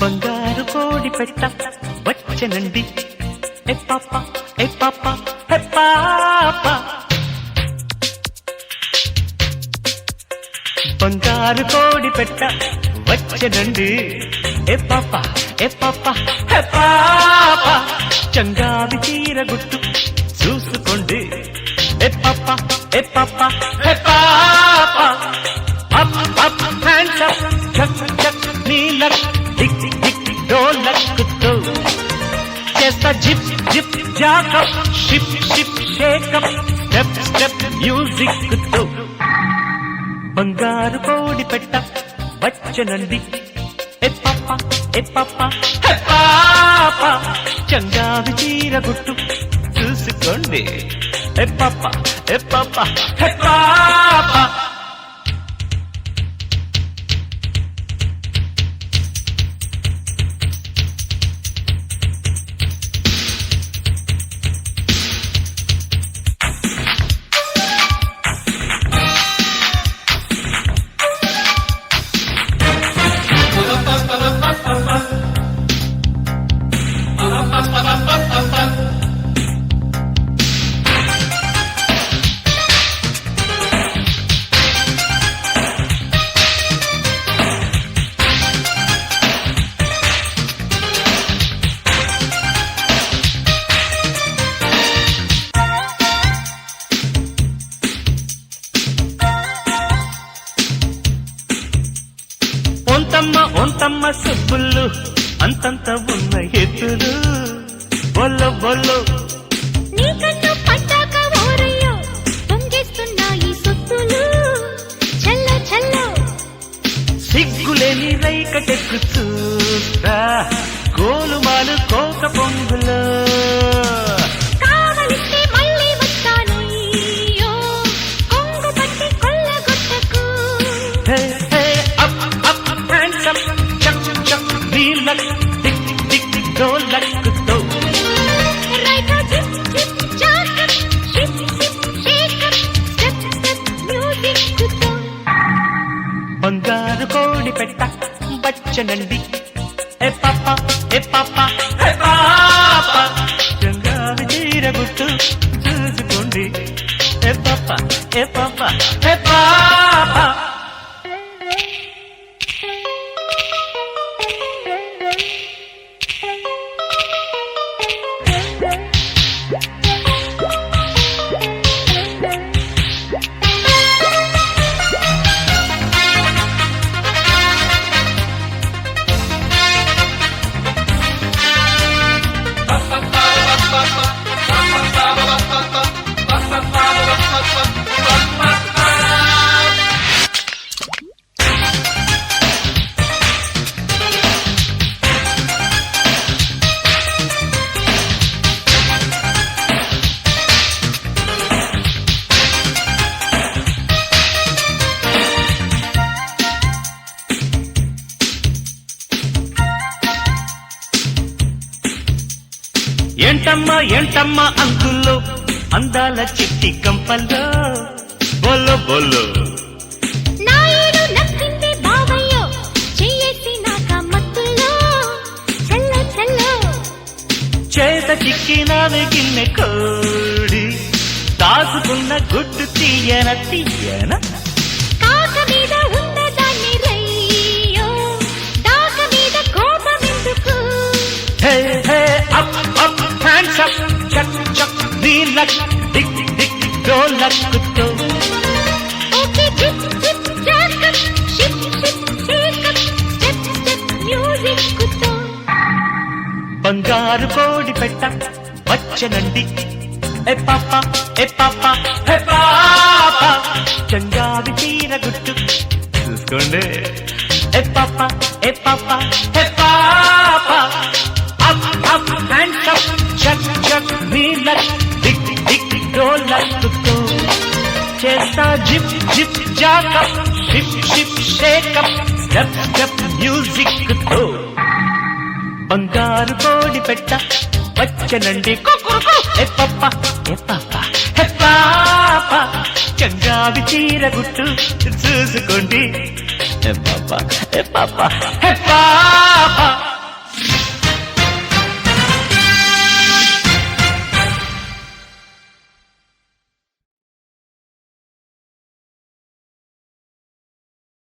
బంగారు కోడి పెట్ట వచ్చనండి ఏ పాప ఏ పాప ఏ పాప బంగారు కోడి పెట్ట వచ్చనండి ఏ పాప ఏ పాప ఏ పాప చంగావి చీర గుట్టు చూసుకోండి ఏ పాప ఏ పాప ఏ పాప అప్ అప్ హ్యాండ్స్ అప్ చక్ చక్ నీలక్ టిక్ టిక్ డోలక్తో చేస్తా zip zip jack up ship ship shake up step step music తో బంగారు కోడి పెట్ట వచ్చనండి ఏ పాప ఏ పాప ఏ పాప చంగావి చీర గుట్టు చూసుకోండి ఏ పాప ఏ పాప ఏ పాప ఒంతమ్మ సుబ్బుళ్ళు అంతంత ఉన్న ఎత్తులు బొల్లో బొల్లో నీకంటూ పట్టాక ఓరయ్యో పొంగేస్తున్నాయి సొత్తులు చల్లో చల్లో సిగ్గులేని రైకటెక్కు చూస్తా గోలుమాలు కోక పొంగులో కావలిస్తే మళ్ళీ వస్తానయ్యో కొంగు పట్టి కొల్లగొట్టకు నీలక్ టిక్ టిక్ డోలక్తో రైటా zip zip jack up ship ship shake up step step music తో బంగారు కోడి పెట్ట వచ్చనండి ఏ పాప ఏ పాప ఏ పాప చంగావి చీర గుట్టు చూసుకోండి ఏ పాప ఏ పాప ఏ పాప ఏంటమ్మా అంకుల్లో అందాల చిట్టి కంపల్లో బొల్లో బొల్లో నాయుడు నచ్చింది బావయ్యో చెయ్యేసి నాక మత్తులో చల్లో చల్లో చేత చిక్కినావే గిన్నె కోడి దాసుకున్న గుడ్డు తీయన తీయన కాక మీద ఉన్నదాన్ని రయ్యో దాక మీద కోపమెందుకు hey hey up up hands up చక్ చక్ నీలక్ టిక్ టిక్ డోలక్తో okay zip zip jack up ship ship shake up step step music తో బంగారు కోడి పెట్ట వచ్చనండి ఏ పాప ఏ పాప ఏ పాప చంగావి చీర గుట్టు చూసుకోండి ఏ పాప ఏ పాప ఏ పాప అప్ అప్ హ్యాండ్స్ అప్ చక్ చక్ నీలక్ టిక్ టిక్ డోలక్తో చేస్తా zip zip jack up ship ship shake up step step music తో బంగారు కోడి పెట్ట వచ్చనండి ఏ పాప ఏ పాప ఏ పాప చంగావి చీర గుట్టు చూసుకోండి ఏ పాప ఏ పాప ఏ పాప